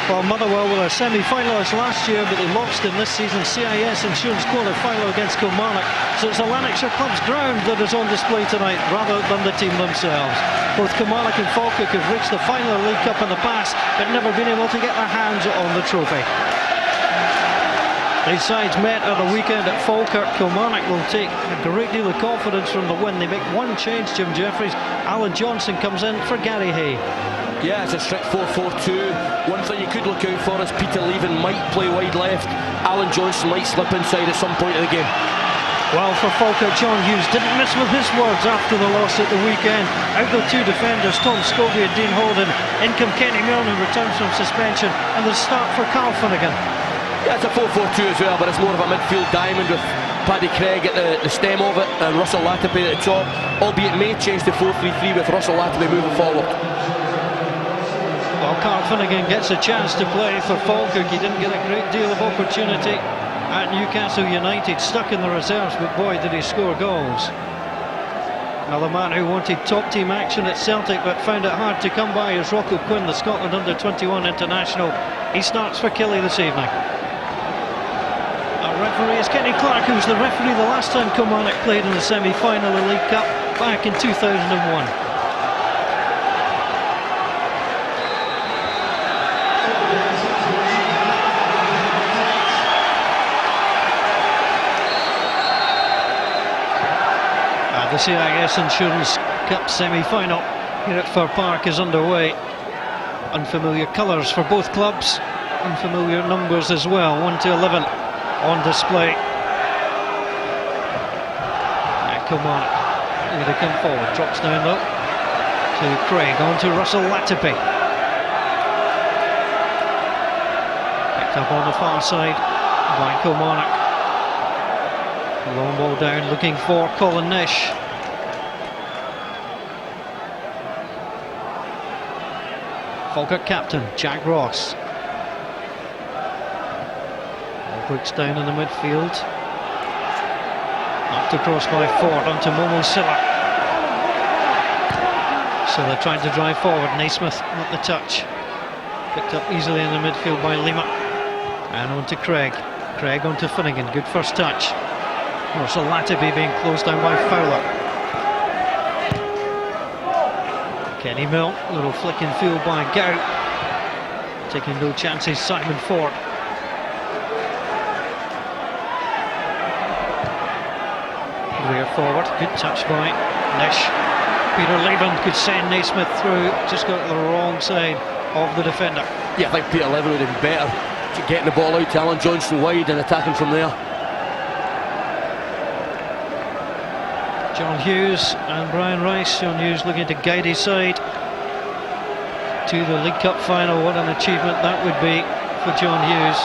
Well, Motherwell were a semi-finalist last year, but they lost in this season's CIS Insurance quarter-final against Kilmarnock. So it's the Lanarkshire club's ground that is on display tonight, rather than the team themselves. Both Kilmarnock and Falkirk have reached the final of the League Cup in the past, but never been able to get their hands on the trophy. These sides met at the weekend at Falkirk. Kilmarnock will take a great deal of confidence from the win. They make one change, Jim Jeffries. Alan Johnston comes in for Gary Hay. Yeah, it's a strict 4-4-2. One thing you could look out for is Peter Leven might play wide left. Alan Johnston might slip inside at some point in the game. Well, for Falkirk, John Hughes didn't miss with his words after the loss at the weekend. Out the two defenders, Tom Scobie and Dean Holden. In come Kenny Milne, who returns from suspension, and the start for Carl Finnegan. Yeah, it's a 4-4-2 as well, but it's more of a midfield diamond with Paddy Craig at the stem of it and Russell Latipi at the top, albeit may change to 4-3-3 with Russell Latipi moving forward. Well, Carl Finnegan gets a chance to play for Falkirk. He didn't get a great deal of opportunity at Newcastle United, stuck in the reserves, but boy did he score goals. Another man who wanted top team action at Celtic but found it hard to come by is Rocco Quinn, the Scotland under-21 international. He starts for Killie this evening. Our referee is Kenny Clark, who was the referee the last time Kilmarnock played in the semi-final of the League Cup back in 2001. The CIS Insurance Cup semi-final here at Fir Park is underway. Unfamiliar colours for both clubs, unfamiliar numbers as well, 1 to 11 on display. Kilmarnock, here they come forward, drops down low to Craig, on to Russell Latipi. Picked up on the far side by Kilmarnock. Long ball down, looking for Colin Nish. Falkirk captain Jack Ross. Brooks down in the midfield. Knocked across by Ford onto Momo Sylla. Sylla trying to drive forward. Naismith not the touch. Picked up easily in the midfield by Lima. And on to Craig. Craig on to Finnegan. Good first touch. Russell Latipi being closed down by Fowler. Kenny Milne, little flick in field by Gout. Taking no chances, Simon Ford. Greer forward, good touch by Nish. Peter Leven could send Naismith through, just got the wrong side of the defender. Yeah, I think Peter Leven would have been better to getting the ball out to Alan Johnston wide and attacking from there. John Hughes and Brian Rice. John Hughes looking to guide his side to the League Cup final. What an achievement that would be for John Hughes.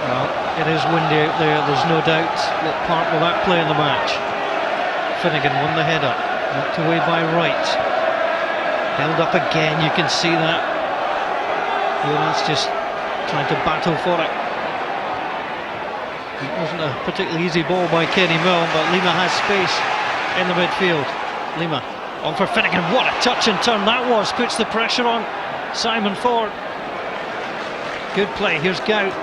Well, it is windy out there, there's no doubt. What part will that play in the match? Finnegan won the header, knocked away by Wright. Held up again, you can see that. That's just trying to battle for it. It wasn't a particularly easy ball by Kenny Milne, but Lima has space in the midfield. Lima on for Finnegan. What a touch and turn that was. Puts the pressure on Simon Ford. Good play. Here's Gout.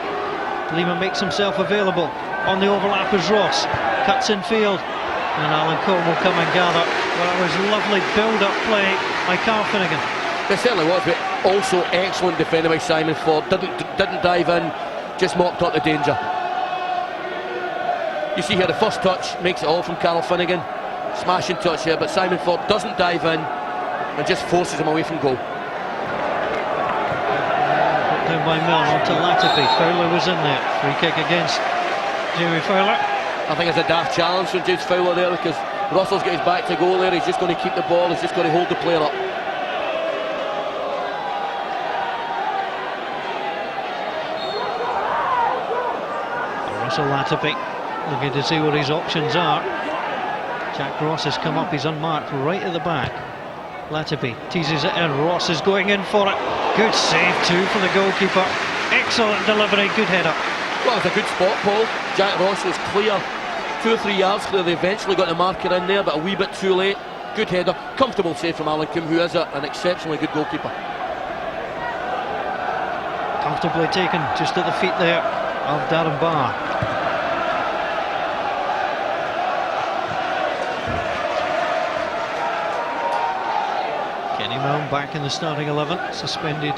Lima makes himself available on the overlap as Ross cuts in field, and Alan Combe will come and gather. Well, it was lovely build-up play by Carl Finnegan. It certainly was, but also excellent defending by Simon Ford. Didn't dive in, just mopped up the danger. You see here the first touch makes it all from Carl Finnegan. Smashing touch here, but Simon Ford doesn't dive in and just forces him away from goal. Down by Milne onto Latipi. Fowler was in there. Free kick against Jamie Fowler. I think it's a daft challenge from James Fowler there, because Russell's got his back to goal there. He's just going to keep the ball, he's just going to hold the player up. Russell Latipi looking to see what his options are. Jack Ross has come up, he's unmarked right at the back. Latipi teases it in, Ross is going in for it. Good save too for the goalkeeper. Excellent delivery, good header. Well, it's a good spot, Paul. Jack Ross was clear, 2 or 3 yards clear. They eventually got the marker in there, but a wee bit too late. Good header, comfortable save from Alan Combe, who is an exceptionally good goalkeeper. Comfortably taken just at the feet there of Darren Barr. Kenny Milne back in the starting 11, suspended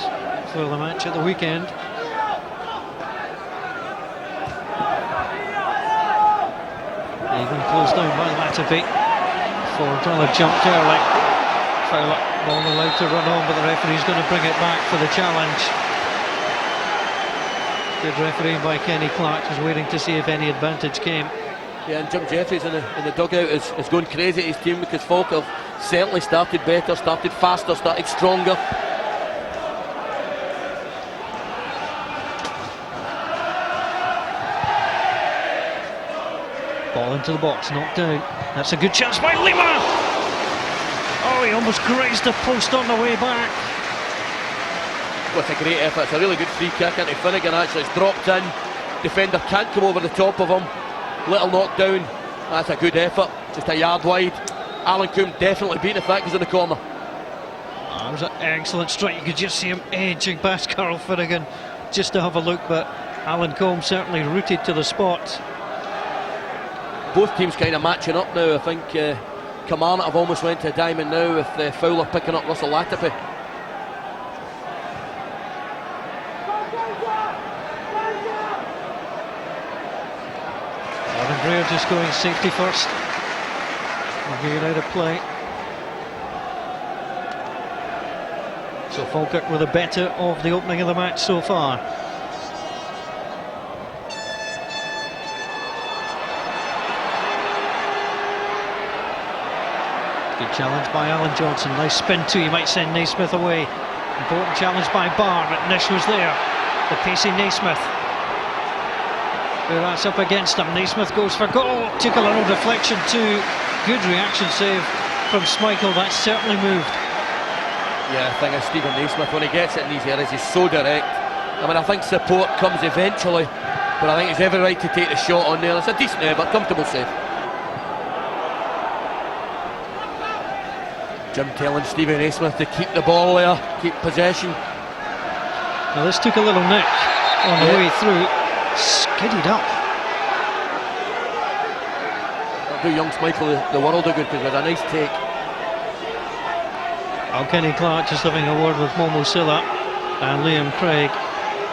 for the match at the weekend. Even closed down by Latapi. Fowler jumped early. Fowler ball allowed to run on, but the referee's going to bring it back for the challenge. Good refereeing by Kenny Clark, who's waiting to see if any advantage came. Yeah, and Jim Jeffries in the dugout is going crazy at his team, because Falkirk certainly started better, started faster, started stronger. Ball into the box, knocked down. That's a good chance by Lima! Oh, he almost grazed the post on the way back. With a great effort, it's a really good free kick into Finnegan. Actually, it's dropped in. Defender can't come over the top of him. Little knockdown. That's a good effort. Just a yard wide. Alan Combe definitely beat if that goes in the corner. That was an excellent strike. You could just see him edging past Carl Finnegan just to have a look, but Alan Combe certainly rooted to the spot. Both teams kind of matching up now. I think Kilmarnock have almost went to a diamond now, with Fowler picking up Russell Latapi. Greer just going safety first. Greer out of play. So Falkirk were the better of the opening of the match so far. Good challenge by Alan Johnston. Nice spin too. You might send Naismith away. Important challenge by Barr, but Nish was there. The pacey Naismith. That's up against him. Naismith goes for goal. Took a little deflection too. Good reaction save from Schmeichel. That's certainly moved. Yeah, the thing is, Stephen Naismith, when he gets it in these areas, he's so direct. I mean, I think support comes eventually, but I think he's every right to take the shot on there. It's a decent effort, comfortable save. Jim telling Stephen Naismith to keep the ball there, keep possession. Now this took a little nick on the way through. Skiddied up. That'll do young Schmeichel the world of good, because it was a nice take. Oh, Kenny Clark just having a word with Momo Sylla and Liam Craig,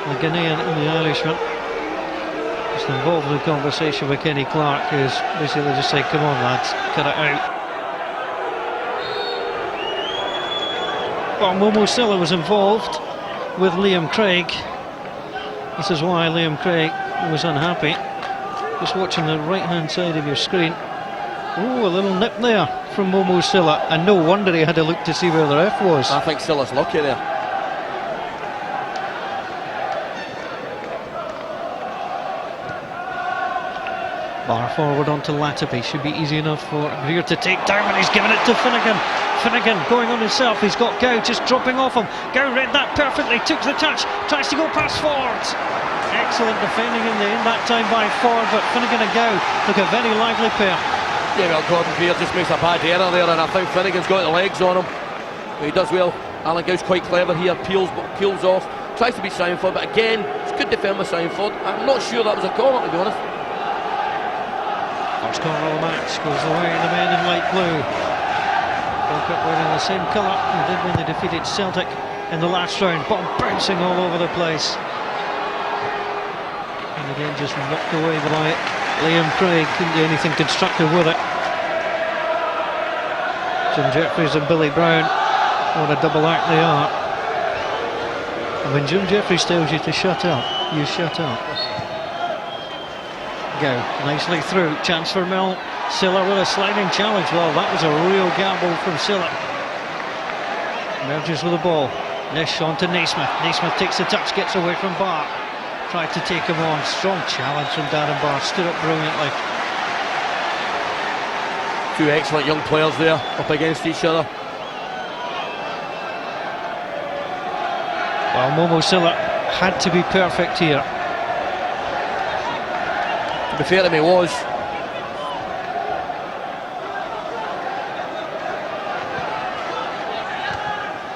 the Ghanaian and the Irishman. Just involved in the conversation with Kenny Clark, who's basically just saying, come on lads, cut it out. Well, Momo Sylla was involved with Liam Craig. This is why Liam Craig was unhappy. Just watching the right hand side of your screen. Oh, a little nip there from Momo Sylla, and no wonder he had to look to see where the ref was. I think Sylla's lucky there. Barr forward onto Latapi. Should be easy enough for Greer to take down, and he's given it to Finnegan. Finnegan going on himself. He's got Gow just dropping off him. Gow read that perfectly, took the touch, tries to go past Ford. Excellent defending in the end that time by Ford, but Finnegan and Gow look a very lively pair. Yeah, well, Gordon Greer just makes a bad error there, and I think Finnegan's got the legs on him. He does well. Alan Gow's quite clever here, peels off, tries to beat Simonford, but again, it's good defend with Simonford. I'm not sure that was a corner, to be honest. First corner of the match goes the way of the men in light blue. Falkirk wearing the same colour they did when they defeated Celtic in the last round. Ball bouncing all over the place. And again just knocked away by Liam Craig. Couldn't do anything constructive with it. Jim Jeffries and Billy Brown, what a double act they are. And when Jim Jeffries tells you to shut up, you shut up. Go nicely through, chance for Milne. Sylla with a sliding challenge. Well, that was a real gamble from Sylla. Emerges with the ball. Nish on to Naismith. Naismith takes the touch, gets away from Barr. Tried to take him on. Strong challenge from Darren Barr. Stood up brilliantly. Two excellent young players there, up against each other. Well, Momo Sylla had to be perfect here. To be fair to me, was.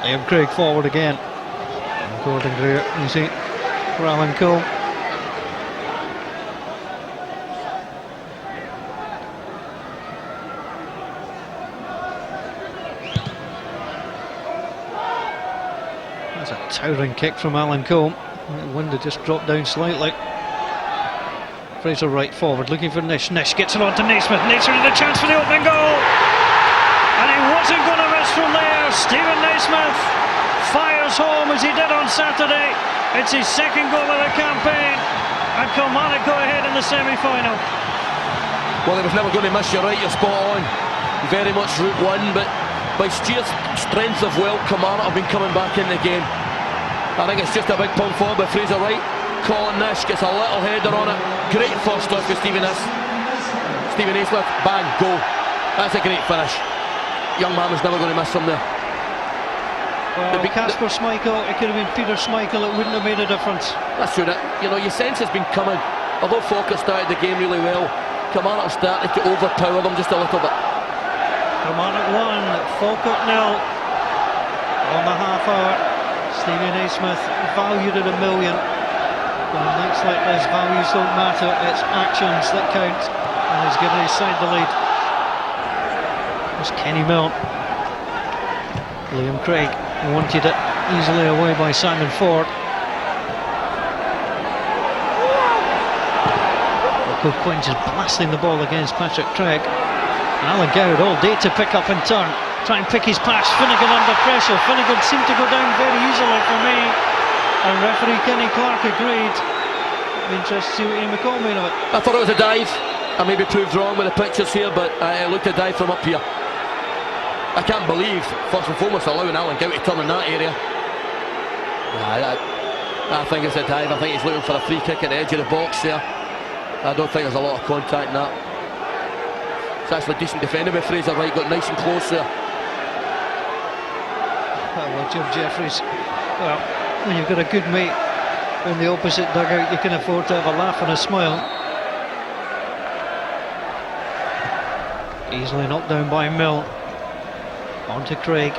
Liam Craig forward again. And Gordon Greer, you see, for Alan Combe. That's a towering kick from Alan Combe. The wind had just dropped down slightly. Frazer Wright forward, looking for Nish. Nish gets it on to Naismith. Naismith with a chance for the opening goal! And he wasn't going to miss from there. Stephen Naismith fires home as he did on Saturday. It's his second goal of the campaign. And Kilmarnock go ahead in the semi-final. Well, he was never going to miss, you're right, you're spot on. Very much route one, but by sheer strength of will, Kilmarnock have been coming back in the game. I think it's just a big pump forward by Frazer Wright. Colin Nish gets a little header on it. Great first touch for Stephen Naismith. Bang, goal. That's a great finish. Young man was never going to miss from there. Well, Casper Schmeichel, it could have been Peter Schmeichel, it wouldn't have made a difference. That's true. You know, your sense has been coming. Although Falkirk started the game really well, Kilmarnock started to overpower them just a little bit. Kilmarnock 1, Falkirk 0 on the half hour. Stephen Naismith valued at $1 million. On nights like this, values don't matter, it's actions that count, and he's given his side the lead. There's Kenny Milne. Liam Craig wanted it easily away by Simon Ford. Quinn just blasting the ball against Patrick Craig. And Alan Gowd all day to pick up and turn, try and pick his pass. Finnegan under pressure. Finnegan seemed to go down very easily for me, and referee Kenny Clark agreed. I'm interested to see what Ian McCall made of it. I thought it was a dive. I may be proved wrong with the pictures here, but it looked a dive from up here. I can't believe, first and foremost, allowing Alan Gowd to turn in that area. I think it's a dive. I think he's looking for a free kick at the edge of the box there. I don't think there's a lot of contact in that. It's actually decent defending by Frazer Wright, got nice and close there. Well, Jim Jeffries, well, when you've got a good mate in the opposite dugout, you can afford to have a laugh and a smile. Easily knocked down by Milne. On to Craig.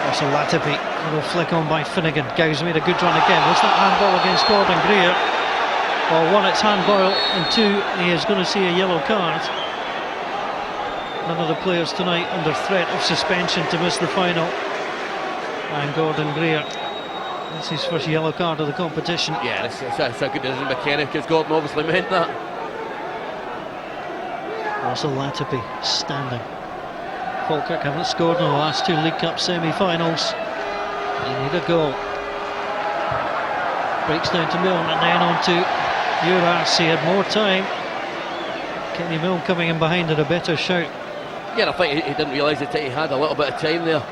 Also Latterby, a little flick on by Finnegan. Gow's made a good run again. Was that handball against Gordon Greer? Well, one, it's handball, and two, he is going to see a yellow card. None of the players tonight under threat of suspension to miss the final. And Gordon Greer, that's his first yellow card of the competition. Yeah, it's a good decision by Kenny, because Gordon obviously meant that. Also Latterby standing. Falkirk haven't scored in the last two League Cup semi-finals. They need a goal. Breaks down to Milne and then on to Uras. He had more time. Kenny Milne coming in behind at a better shout. Yeah, I think he didn't realise that he had a little bit of time there.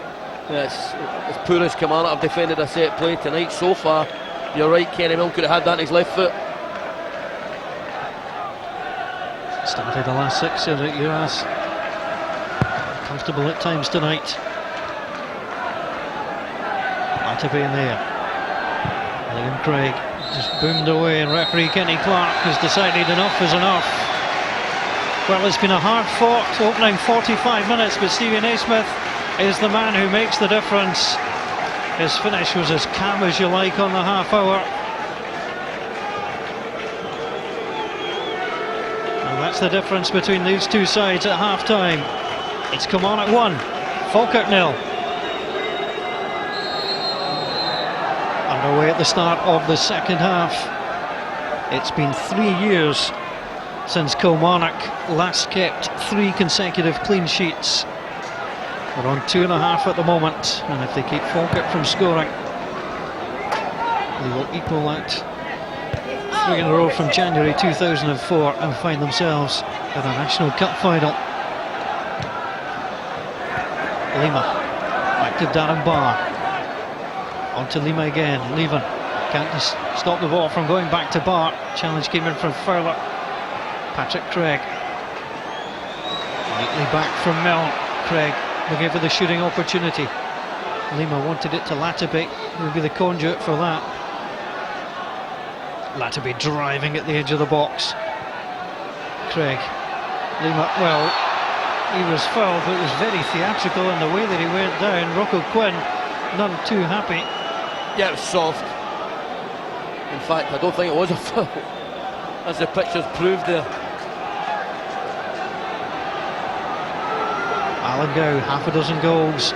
As poor as Kilmarnock have defended a set play tonight so far, you're right, Kenny Milne could have had that on his left foot. Started the last six here at Uras. Comfortable at times tonight. Latterby in there. Liam Craig just boomed away, and referee Kenny Clark has decided enough is enough. Well, it's been a hard-fought opening 45 minutes, but Stephen Naismith is the man who makes the difference. His finish was as calm as you like on the half hour. And that's the difference between these two sides at half-time. It's Kilmarnock 1, Falkirk 0. Underway at the start of the second half. It's been 3 years since Kilmarnock last kept 3 consecutive clean sheets. They're on 2.5 at the moment, and if they keep Falkirk from scoring, they will equal that 3 in a row from January 2004 and find themselves at a National Cup final. Lima, back to Darren Barr. On to Lima again. Leven can't just stop the ball from going back to Barr. Challenge came in from Fowler. Patrick Craig. Neatly back from Milne. Craig looking for the shooting opportunity. Lima wanted it to Latterby, who would be the conduit for that. Latterby driving at the edge of the box. Craig. Lima, well, he was fouled, but it was very theatrical in the way that he went down. Quinn, none too happy. Yeah, it was soft. In fact, I don't think it was a foul, as the pictures proved there. Alan Gow, half a dozen goals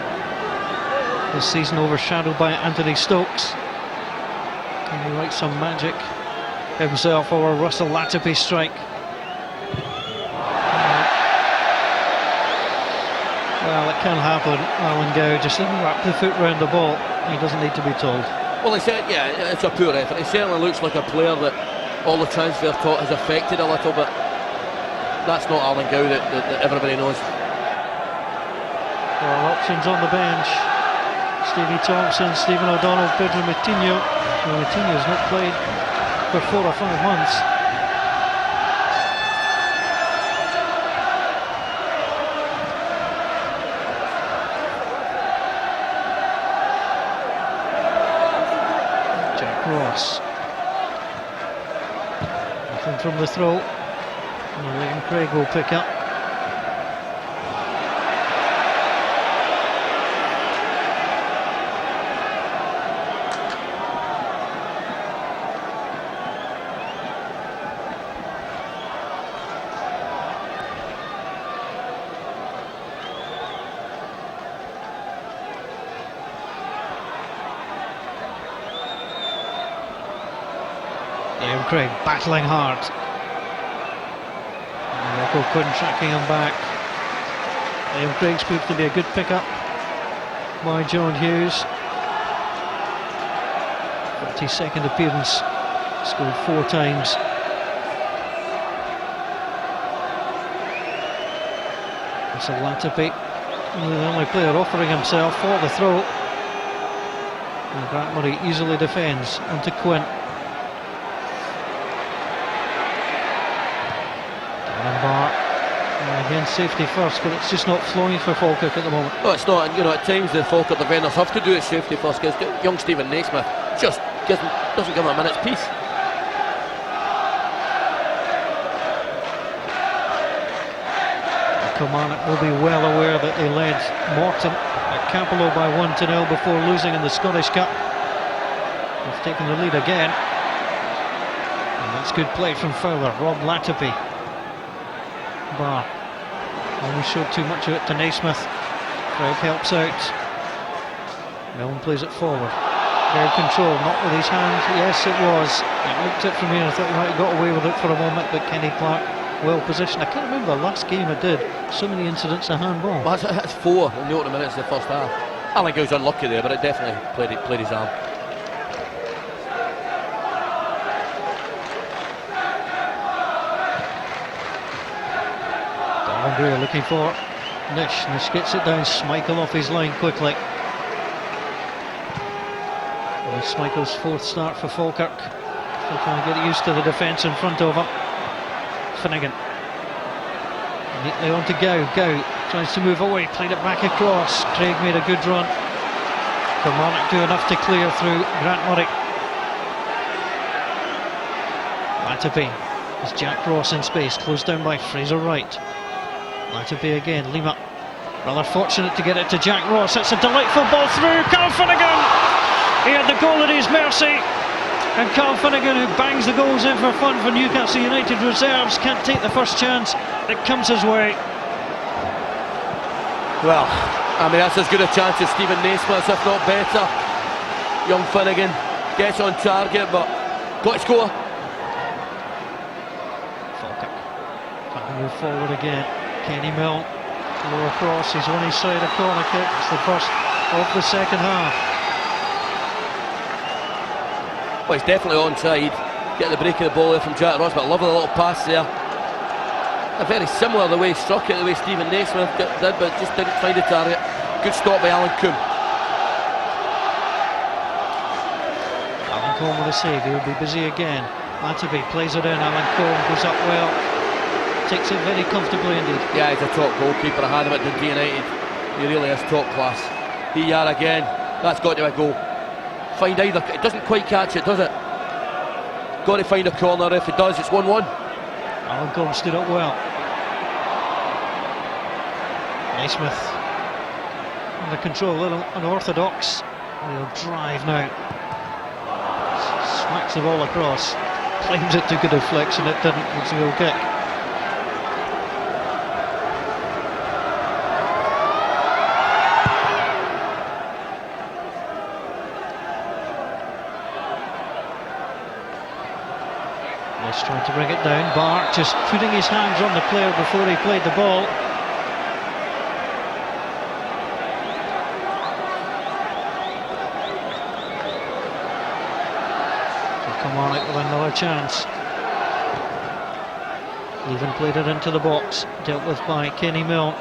this season, overshadowed by Anthony Stokes. Can he write some magic himself over Russell Latapy's strike? Well, it can happen. Alan Gow just didn't wrap the foot round the ball. He doesn't need to be told. Well, he said, yeah, it's a poor effort. He certainly looks like a player that all the transfer talk has affected a little bit. That's not Alan Gow that everybody knows. Well, options on the bench: Stevie Thompson, Stephen O'Donnell, Pedro Moutinho. Well, Moutinho's not played for 4 or 5 months. Jack Ross. Nothing from the throw. And Craig will pick up. Craig battling hard. And Quinn tracking him back. Liam Craig's proved to be a good pickup by John Hughes. 32nd appearance, scored 4 times. It's a Latapy, the only player offering himself for the throw. And Grant Murray easily defends onto Quinn. Again, safety first, but it's just not flowing for Falkirk at the moment. No, it's not, and you know, at times the Falkirk defenders have to do it safety first, because young Stephen Naismith just doesn't give him a minute's peace. Kilmarnock will be well aware that they led Morton at Capello by 1-0 before losing in the Scottish Cup. They've taken the lead again, and that's good play from Fowler. Rob Latapy. Bar only showed too much of it to Naismith. Craig helps out. Milne plays it forward. Very control, not with his hands. Yes, it was. It looked it from here. I thought he might have got away with it for a moment, but Kenny Clark well positioned. I can't remember the last game I did. So many incidents of handball. Well, that's 4 in the opening minutes of the first half. I think he was unlucky there, but it definitely played his arm. Greer looking for Nish. Nish gets it down. Schmeichel off his line quickly. Well, Schmeichel's 4th start for Falkirk. Still trying to get used to the defence in front of him. Finnegan. Neatly on to Gow. Gow tries to move away. Played it back across. Craig made a good run. Kilmarnock do enough to clear through Grant Murray. Latapy. It's Jack Ross in space. Closed down by Frazer Wright. Latapy again, Lima rather fortunate to get it to Jack Ross. It's a delightful ball through. Carl Finnegan, he had the goal at his mercy, and Carl Finnegan, who bangs the goals in for fun for Newcastle United reserves, can't take the first chance that comes his way. Well, I mean, that's as good a chance as Stephen Naismith, if not better. Young Finnegan gets on target, but got to score. Falkirk trying to move forward again. Kenny Milne, lower cross, he's on his side, a corner kick. It's the first of the second half. Well, he's definitely onside. Getting the break of the ball there from Jack Ross, but lovely little pass there. Very similar the way he struck it, the way Stephen Naismith did, but just didn't find the target. Good stop by Alan Combe. Alan Combe with a save, he'll be busy again. Latapy plays it in, Alan Combe goes up well. Takes it very comfortably indeed. Yeah, he's a top goalkeeper. I had him at Dundee United. He really is top class. Here again. That's got to be a goal. Find either. It doesn't quite catch it, does it? Got to find a corner. If it does, it's 1-1. Alan Combe stood up well. Naismith under control, a little unorthodox. He'll drive now. smacks the ball across, claims it took a deflection, it didn't. It's a goal kick. Nish trying to bring it down. Bart just putting his hands on the player before he played the ball. Kilmarnock with another chance. Leven played it into the box, dealt with by Kenny Milne.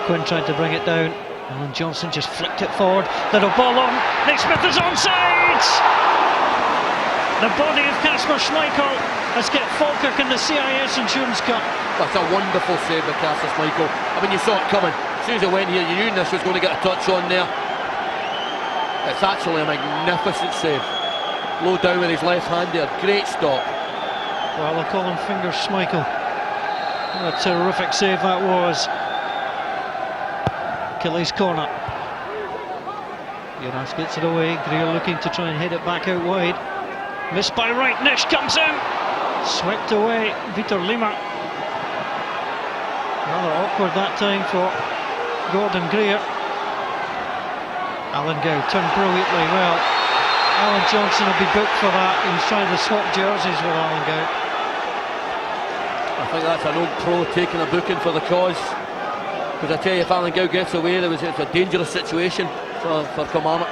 Quinn tried to bring it down, and then Johnston just flicked it forward. Little ball on. Naismith is onside. The body of Kasper Schmeichel has get Falkirk in the CIS Insurance Cup. That's a wonderful save by Kasper Schmeichel. I mean, you saw it coming. As soon as it went here, you knew Nish was going to get a touch on there. It's actually a magnificent save. Low down with his left hand there, great stop. Well, they'll call him Fingers Schmeichel. What a terrific save that was. Killie's corner. Jonas gets it away. Greer looking to try and head it back out wide. Missed by Wright. Nish comes in. Swept away. Vitor Lima. Rather awkward that time for Gordon Greer. Alan Gow turned brilliantly well. Alan Johnston will be booked for that. He was trying to swap jerseys with Alan Gow. I think that's an old pro taking a booking for the cause. Because I tell you, if Alan Gow gets away, it's a dangerous situation for Kilmarnock.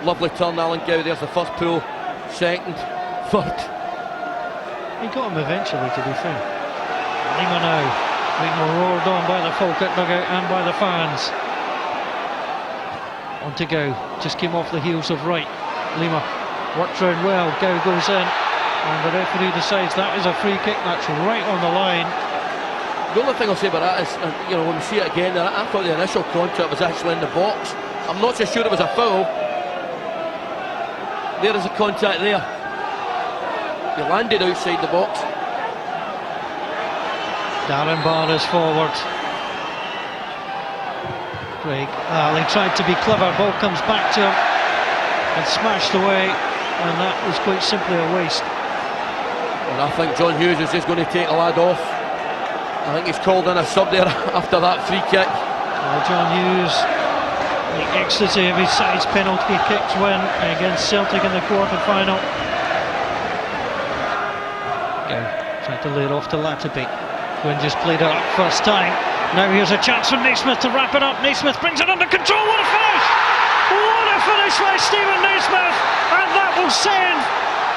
Lovely turn, Alan Gow. There's the first pull, second, third. He got him eventually, to be fair. Lima now being roared on by the Falkirk dugout and by the fans. On to Gow, just came off the heels of Wright. Lima worked round well, Gow goes in, and the referee decides that is a free kick. That's right on the line. The only thing I'll say about that is, when we see it again, I thought the initial contact was actually in the box. I'm not so sure it was a foul. There is a contact there. He landed outside the box. Darren Barr is forward. Craig, he tried to be clever, ball comes back to him and smashed away, and that was quite simply a waste. And I think John Hughes is just going to take a lad off. I think he's called in a sub there after that free kick. Well, John Hughes, the ecstasy of his side's penalty kicks win against Celtic in the quarter-final. Tried to lay it off to Latipi. Quinn just played it up first time. Now here's a chance for Naismith to wrap it up. Naismith brings it under control. What a finish! What a finish by Stephen Naismith! And that will send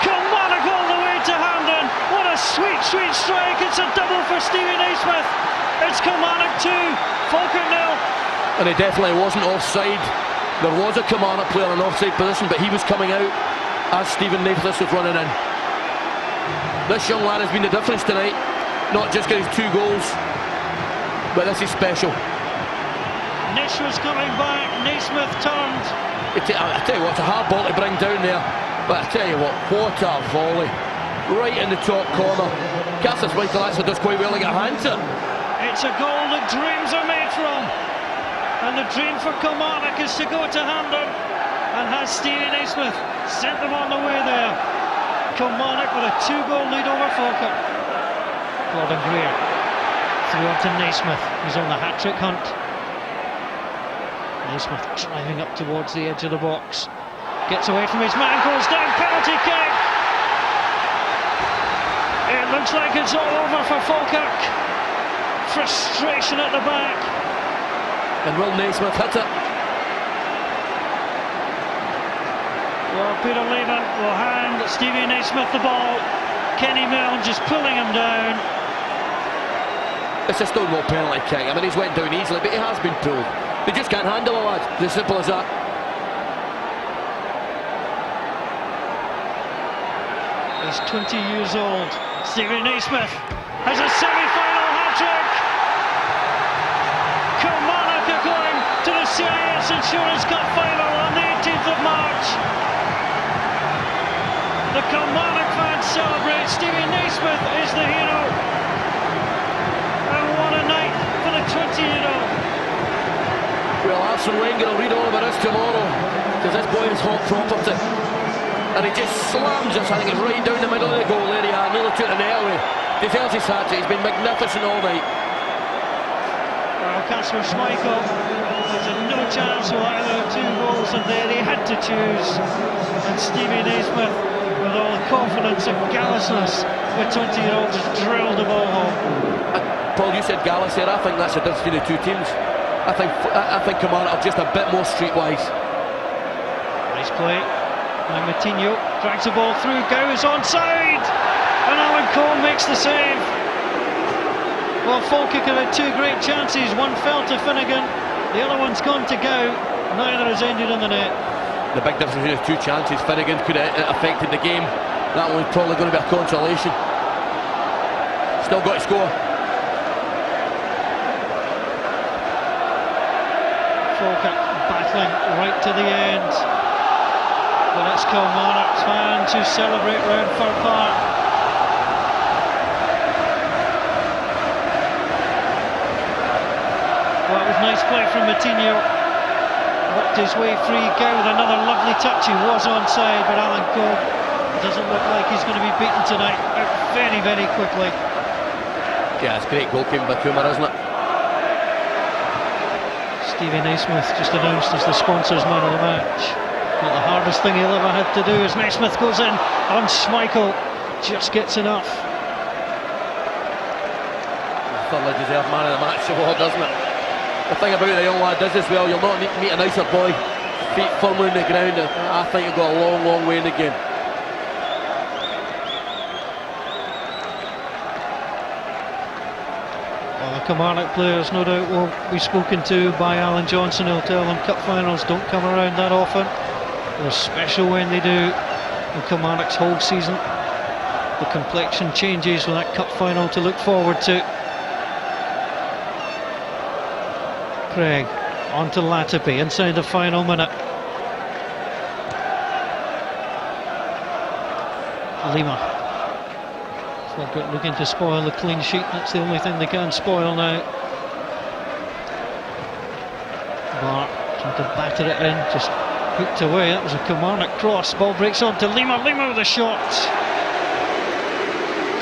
Kilmarnock all the way to Hampden. What a sweet, sweet strike. It's a double for Stephen Naismith. It's Kilmarnock 2, Falkirk 0. And it definitely wasn't offside. There was a Kilmarnock player in offside position, but he was coming out as Stephen Naismith was running in. This young lad has been the difference tonight. Not just getting 2 goals, but this is special. Nish was coming back, Naismith turned. I tell you what, it's a hard ball to bring down there, but I tell you what a volley. Right in the top corner. Kasper Schmeichel actually does quite well to get a hand to it. It's a goal that dreams are made from. And the dream for Kilmarnock is to go to Hampden, and has Stevie Naismith sent them on the way there. Kilmarnock with a 2-goal lead over Falkirk. Gordon Greer through on to Naismith. He's on the hat-trick hunt. Naismith driving up towards the edge of the box. Gets away from his man, goes down, penalty kick. It looks like it's all over for Falkirk. Frustration at the back. And will Naismith hit it? Well, Peter Leven will hand Stevie Naismith the ball. Kenny Milne just pulling him down. It's a Stonewall penalty kick. I mean, he's went down easily, but he has been pulled. They just can't handle a lad. It's as simple as that. He's 20 years old. Stevie Naismith has a semi-final hat-trick. Kilmarnock are going to the CIS Insurance Cup final on the 18th of March. The Kilmarnock fans celebrate. Stevie Naismith is the hero. And what a night for the 20-year-old. Well, Arsene Wenger will read all about this tomorrow, because this boy is hot property. And he just slams us, I think it's right down the middle of the goal area, nearly took the net away. Deserves his hat-trick, he's been magnificent all night. Well, Kasper Schmeichel, there's no chance of either 2 goals, and there he had to choose. And Stevie Naismith, with all the confidence and callousness, the 20-year-old just drilled the ball home. Paul, you said Gallus there. I think that's the difference between the 2 teams. I think Kilmarnock are just a bit more streetwise. Nice play. And Moutinho drags the ball through, goes onside, and Alan Combe makes the save. Well, Falkirk had 2 great chances, one fell to Finnegan, the other one's gone to go, neither has ended in the net. The big difference between the 2 chances, Finnegan could have affected the game. That one's probably going to be a consolation. Still got to score. Falkirk battling right to the end. But it's Kilmarnock's fans who celebrate round Fir Park. Well, it was nice play from Moutinho. Worked his way free, go with another lovely touch. He was onside, but Alan Combe doesn't look like he's going to be beaten tonight. Out very, very quickly. Yeah, it's great goalkeeping by Kumar, isn't it? Stevie Naismith just announced as the sponsor's man of the match. Not the hardest thing he'll ever have to do as Naismith goes in on Schmeichel, just gets enough. Thoroughly deserved man of the match award, doesn't it? The thing about the young lad is as well, you'll not need to meet a nicer boy, feet firmly on the ground. I think you've got a long, long way in the game. Well, the Kilmarnock players no doubt will be spoken to by Alan Johnston, who'll tell them cup finals don't come around that often. They're special when they do. In Kilmarnock's whole season, the complexion changes with that cup final to look forward to. Craig on to Latipi inside the final minute. Lima. Falkirk looking to spoil the clean sheet. That's the only thing they can spoil now. Bart trying to batter it in, just hooked away. That was a Kilmarnock cross. Ball breaks on to Lima. Lima with a shot.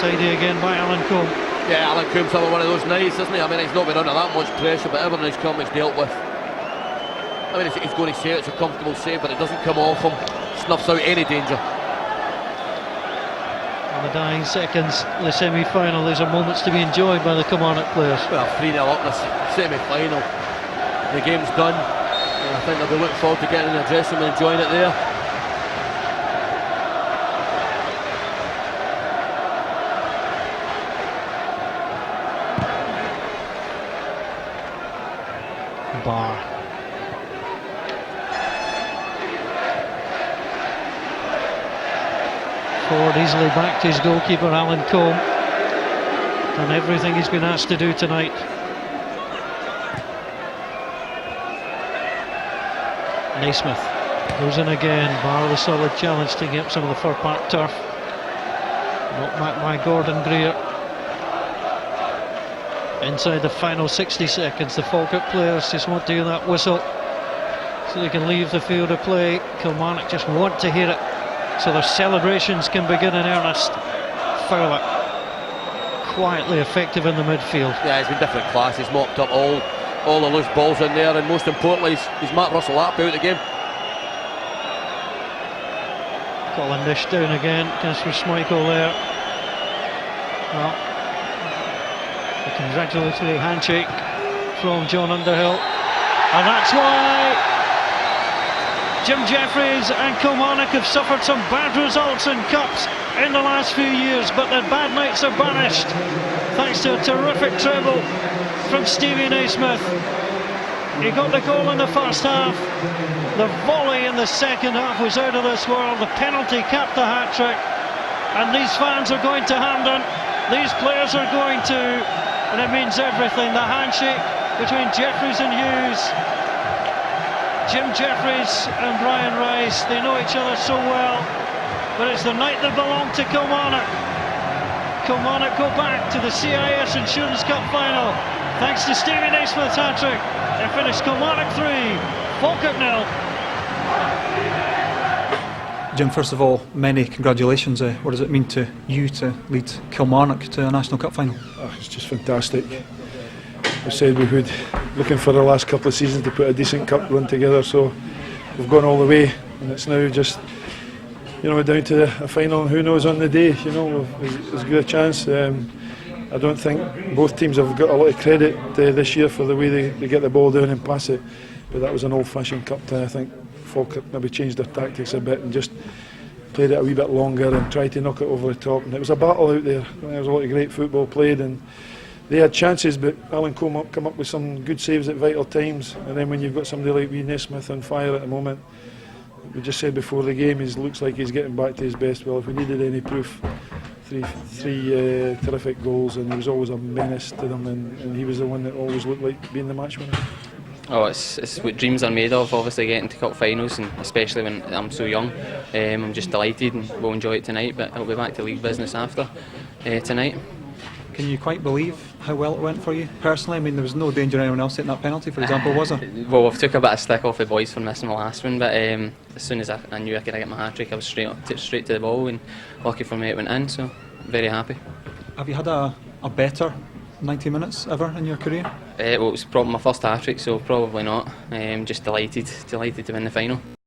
Tidy again by Alan Combe. Yeah, Alan Combe's having one of those nights, isn't he? I mean, he's not been under that much pressure, but everything he's come, he's dealt with. I mean, he's going to say it's a comfortable save, but it doesn't come off him. Snuffs out any danger. In the dying seconds, the semi-final, these are moments to be enjoyed by the Kilmarnock players. Well, 3-0 up in the semi-final. The game's done. And I think they'll be looking forward to getting in the dressing room and enjoying it there. Bar. Forward easily back to his goalkeeper Alan Combe. Done everything he's been asked to do tonight. Naismith goes in again. Bar with a solid challenge, taking up some of the Fir Park turf. Knocked back by Gordon Greer. Inside the final 60 seconds, the Falkirk players just want to hear that whistle so they can leave the field of play. Kilmarnock just want to hear it so their celebrations can begin in earnest. Fowler quietly effective in the midfield. Yeah, he's been different class. He's mopped up all the loose balls in there, and most importantly, he's Matt Russell up out of the game. Colin Nish down again. Kasper Schmeichel there. Well, a congratulatory handshake from John Underhill, and that's why Jim Jeffries and Kilmarnock have suffered some bad results in cups in the last few years, but their bad nights are banished thanks to a terrific treble from Stevie Naismith. He got the goal in the first half, the volley in the second half was out of this world, the penalty capped the hat-trick, and these fans are going to Hampden, these players are going to, and it means everything. The handshake between Jeffries and Hughes, Jim Jeffries and Brian Rice, they know each other so well, but it's the night that belonged to Kilmarnock. Kilmarnock go back to the CIS Insurance Cup final thanks to Stevie Naismith's hat-trick. They finished Kilmarnock 3, Falkirk 0. Jim, first of all, many congratulations. What does it mean to you to lead Kilmarnock to a national cup final? Oh, it's just fantastic. We said we would, looking for the last couple of seasons to put a decent cup run together, so we've gone all the way, and it's now just, you know, down to a final, and who knows on the day, you know, there's a good chance. I don't think both teams have got a lot of credit this year for the way they get the ball down and pass it, but that was an old-fashioned cup tie. I think Falkirk maybe changed their tactics a bit and just played it a wee bit longer and tried to knock it over the top, and it was a battle out there. There was a lot of great football played, and they had chances, but Alan Combe come up with some good saves at vital times, and then when you've got somebody like Naismith on fire at the moment, we just said before the game, he looks like he's getting back to his best. Well, if we needed any proof, three terrific goals, and he was always a menace to them, and he was the one that always looked like being the match winner. Oh, it's what dreams are made of, obviously getting to cup finals, and especially when I'm so young. I'm just delighted, and we'll enjoy it tonight, but I'll be back to league business after tonight. Can you quite believe how well it went for you personally? I mean, there was no danger of anyone else hitting that penalty, for example, was there? Well, I've took a bit of stick off the boys for missing the last one, but as soon as I knew I could get my hat-trick, I was straight to the ball, and lucky for me it went in, so very happy. Have you had a better 90 minutes ever in your career? Well, it was probably my first hat-trick, so probably not. Just delighted to win the final.